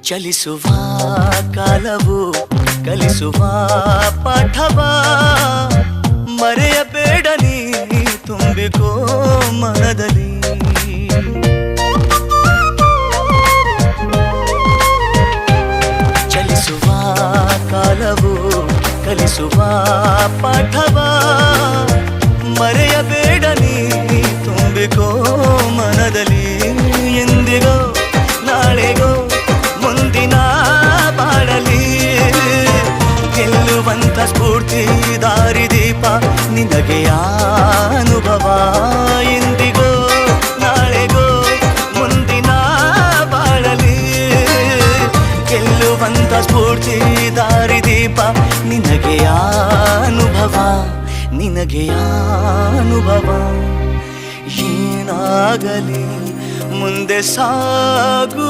ಚಲಿಸುವ ಕಾಲವು ಕಲಿಸುವ ಪಾಠವ ಮರೆಯಬೇಡ ನೀ ತುಂಬಿಕೋ ಮನದಲ್ಲಿ. ಚಲಿಸುವ ಕಾಲವು ಕಲಿಸುವ ಪಾಠವ ಮರೆಯಬೇಡ ನೀ ತುಂಬಿಕೋ ಮನದಲ್ಲಿ. ಎಂದಿಗೋ ನಾಳೆಗೋ ಮುಂದಿನ ಬಾಳಲಿ ಗೆಲ್ಲುವಂತ ಸ್ಫೂರ್ತಿ ದಾರಿದೀಪ ನಿನಗೆ ಅನುಭವ. ಎಂದಿಗೋ ನಾಳೆಗೋ ಮುಂದಿನ ಬಾಳಲಿ ಗೆಲ್ಲುವಂತ ಸ್ಫೂರ್ತಿ ದಾರಿದೀಪ ನಿನಗೆ ಅನುಭವ ನಿನಗೆ ಅನುಭವ. ಏನಾಗಲಿ ಮುಂದೆ ಸಾಗು.